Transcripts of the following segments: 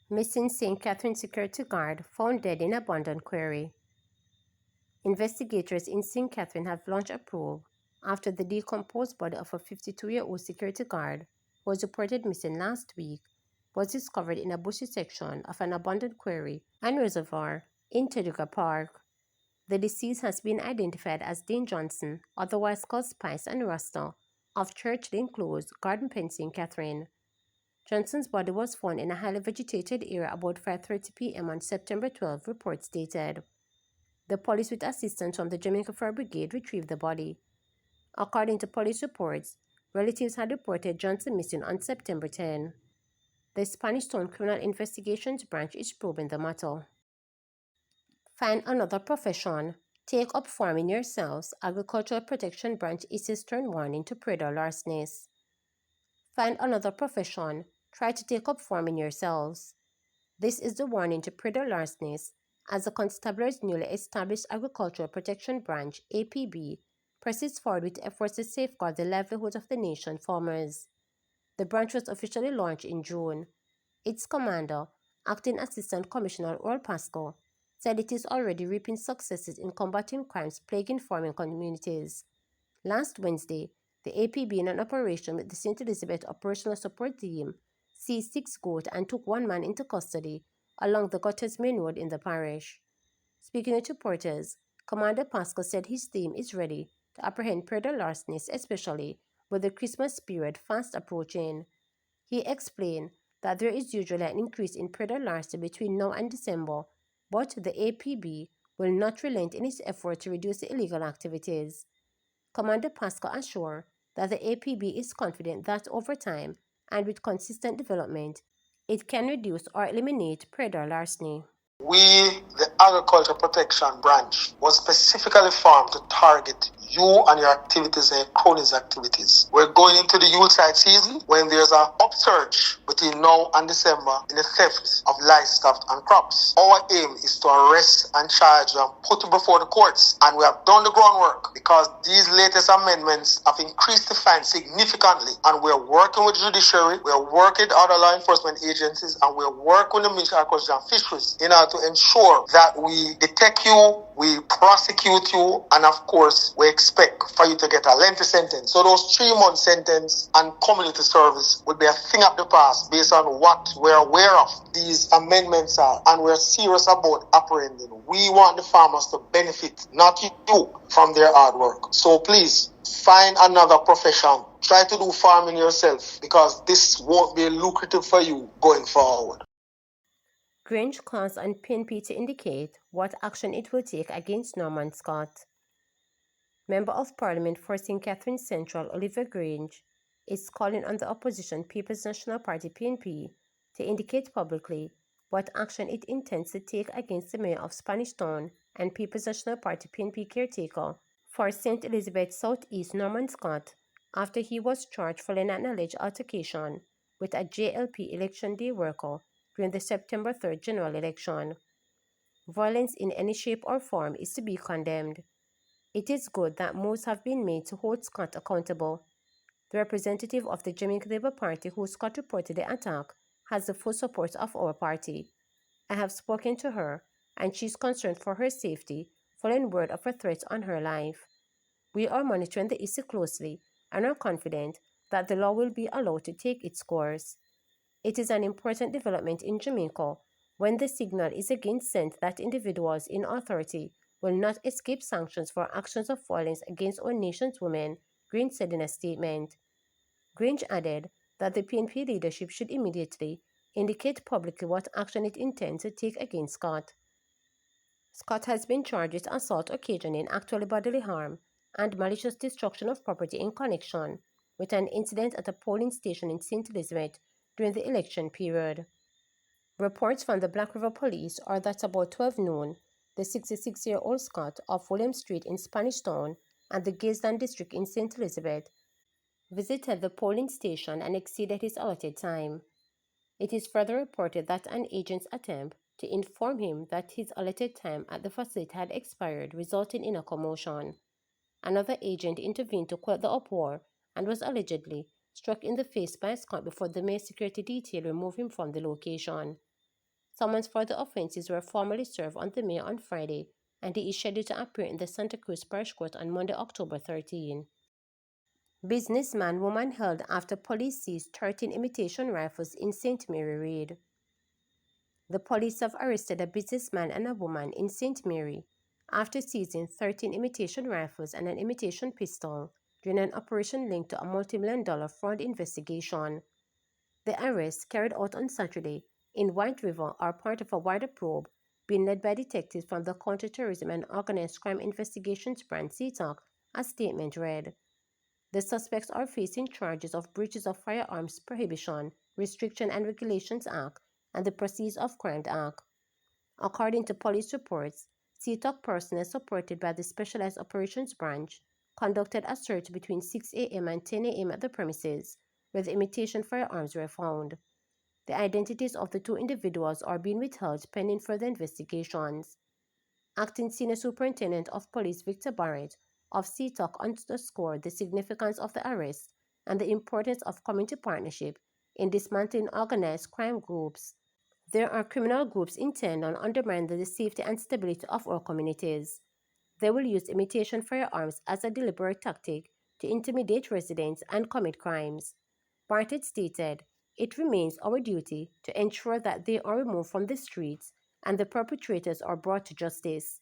Missing St. Catherine security guard found dead in abandoned quarry. Investigators in St. Catherine have launched a probe after the decomposed body of a 52-year-old security guard who was reported missing last week was discovered in a bushy section of an abandoned quarry and reservoir in Teduga Park. The deceased has been identified as Dane Johnson, otherwise called Spice and Rasta, of Church Lane Close, Garden Pen, St. Catherine. Johnson's body was found in a highly vegetated area about 5:30 p.m. on September 12, reports stated. The police, with assistance from the Jamaica Fire Brigade, retrieved the body. According to police reports, relatives had reported Johnson missing on September 10. The Spanish Town Criminal Investigations Branch is probing the matter. Find another profession. Take up farming yourselves. Agricultural Protection Branch issues stern warning to praedial larcenies. Find another profession. Try to take up farming yourselves. This is the warning to praedial larcenies as the Constabulary's newly established Agricultural Protection Branch, APB, presses forward with efforts to safeguard the livelihoods of the nation's farmers. The branch was officially launched in June. Its commander, Acting Assistant Commissioner Earl Pascoe, said it is already reaping successes in combating crimes plaguing farming communities. Last Wednesday, the APB, in an operation with the St. Elizabeth Operational Support Team, seized 6 goats and took 1 man into custody along the Gutters Main Road in the parish. Speaking with reporters, Commander Pascoe said his team is ready to apprehend praedial larcenies, especially with the Christmas period fast approaching. He explained that there is usually an increase in praedial larceny between now and December, but the APB will not relent in its effort to reduce the illegal activities. Commander Pascoe assured that the APB is confident that over time and with consistent development, it can reduce or eliminate praedial larceny. We, the Agriculture Protection Branch, was specifically formed to target you and your activities and your cronies' activities. We're going into the Yuletide season when there's an upsurge between now and December in the theft of livestock and crops. Our aim is to arrest and charge and put them before the courts, and we have done the groundwork because these latest amendments have increased the fine significantly, and we're working with judiciary, we're working with other law enforcement agencies, and we're working with the Ministry of Agriculture and Fisheries in order to ensure that we detect you, we prosecute you, and of course, we expect for you to get a lengthy sentence. So those 3-month sentence and community service would be a thing of the past based on what we're aware of these amendments are, and we're serious about apprehending. We want the farmers to benefit, not you, from their hard work. So please, find another profession. Try to do farming yourself because this won't be lucrative for you going forward. Grange calls on PNP to indicate what action it will take against Norman Scott. Member of Parliament for St. Catherine Central, Oliver Grange, is calling on the opposition People's National Party PNP to indicate publicly what action it intends to take against the mayor of Spanish Town and People's National Party PNP caretaker for St. Elizabeth South East Norman Scott after he was charged following an alleged altercation with a JLP Election Day worker during the September 3rd general election. Violence in any shape or form is to be condemned. It is good that moves have been made to hold Scott accountable. The representative of the Jamaica Labour Party who Scott reported the attack has the full support of our party. I have spoken to her and she is concerned for her safety following word of a threat on her life. We are monitoring the issue closely and are confident that the law will be allowed to take its course. It is an important development in Jamaica when the signal is again sent that individuals in authority will not escape sanctions for actions of violence against our nation's women, Grange said in a statement. Grange added that the PNP leadership should immediately indicate publicly what action it intends to take against Scott. Scott has been charged with assault occasioning actual bodily harm and malicious destruction of property in connection with an incident at a polling station in St. Elizabeth during the election period. Reports from the Black River Police are that about 12 noon, the 66-year-old Scott of William Street in Spanish Town and the Gaysden District in St. Elizabeth visited the polling station and exceeded his allotted time. It is further reported that an agent's attempt to inform him that his allotted time at the facility had expired, resulting in a commotion. Another agent intervened to quell the uproar and was allegedly struck in the face by a skunk before the mayor's security detail removed him from the location. Summons for the offences were formally served on the mayor on Friday, and he is scheduled to appear in the Santa Cruz Parish Court on Monday, October 13. Businessman woman held after police seized 13 imitation rifles in St. Mary raid. The police have arrested a businessman and a woman in St. Mary after seizing 13 imitation rifles and an imitation pistol during an operation linked to a multi-million-dollar fraud investigation. The arrests, carried out on Saturday in White River, are part of a wider probe being led by detectives from the Counterterrorism and Organized Crime Investigations Branch (CTOC), a statement read. The suspects are facing charges of breaches of Firearms Prohibition, Restriction and Regulations Act and the Proceeds of Crime Act. According to police reports, CTOC personnel supported by the Specialized Operations Branch conducted a search between 6 a.m. and 10 a.m. at the premises where the imitation firearms were found. The identities of the two individuals are being withheld pending further investigations. Acting Senior Superintendent of Police Victor Barrett of CTOC underscored the significance of the arrest and the importance of community partnership in dismantling organized crime groups. There are criminal groups intent on undermining the safety and stability of our communities. They will use imitation firearms as a deliberate tactic to intimidate residents and commit crimes. Bartlett stated, "It remains our duty to ensure that they are removed from the streets and the perpetrators are brought to justice.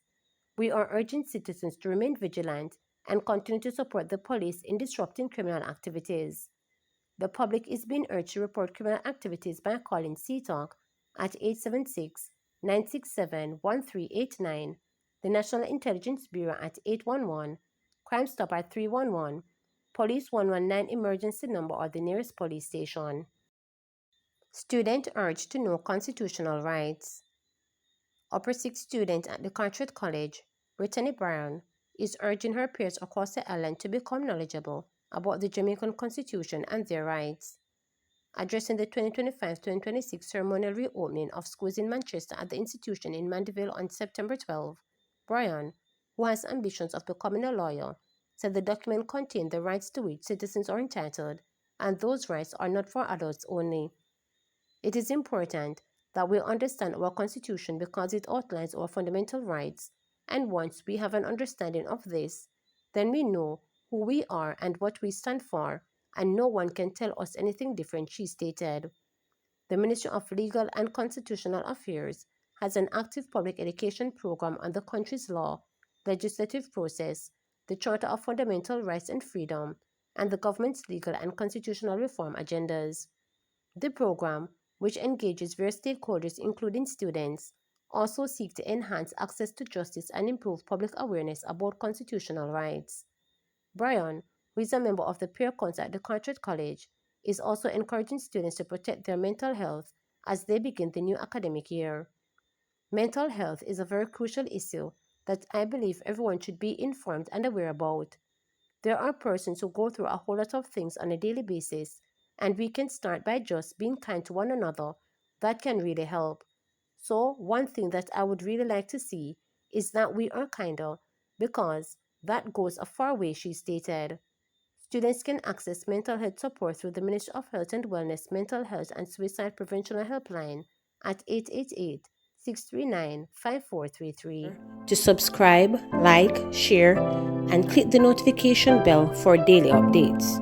We are urging citizens to remain vigilant and continue to support the police in disrupting criminal activities. The public is being urged to report criminal activities by calling CTOC at 876-967-1389, the National Intelligence Bureau at 811, Crime Stop at 311, Police 119 emergency number or the nearest police station." Student urged to know constitutional rights. Upper 6 student at the Carteret College, Brittany Brown, is urging her peers across the island to become knowledgeable about the Jamaican Constitution and their rights. Addressing the 2025-2026 ceremonial reopening of schools in Manchester at the institution in Mandeville on September 12, Brian, who has ambitions of becoming a lawyer, said the document contained the rights to which citizens are entitled, and those rights are not for adults only. It is important that we understand our Constitution because it outlines our fundamental rights, and once we have an understanding of this, then we know who we are and what we stand for, and no one can tell us anything different, she stated. The Ministry of Legal and Constitutional Affairs has an active public education program on the country's law, legislative process, the Charter of Fundamental Rights and Freedom, and the government's legal and constitutional reform agendas. The program, which engages various stakeholders including students, also seeks to enhance access to justice and improve public awareness about constitutional rights. Brian, who is a member of the peer council at the Carteret College, is also encouraging students to protect their mental health as they begin the new academic year. Mental health is a very crucial issue that I believe everyone should be informed and aware about. There are persons who go through a whole lot of things on a daily basis, and we can start by just being kind to one another. That can really help. So, one thing that I would really like to see is that we are kinder, because that goes a far way, she stated. Students can access mental health support through the Ministry of Health and Wellness Mental Health and Suicide Prevention Helpline at 888-639-5433. To subscribe, like, share, and click the notification bell for daily updates.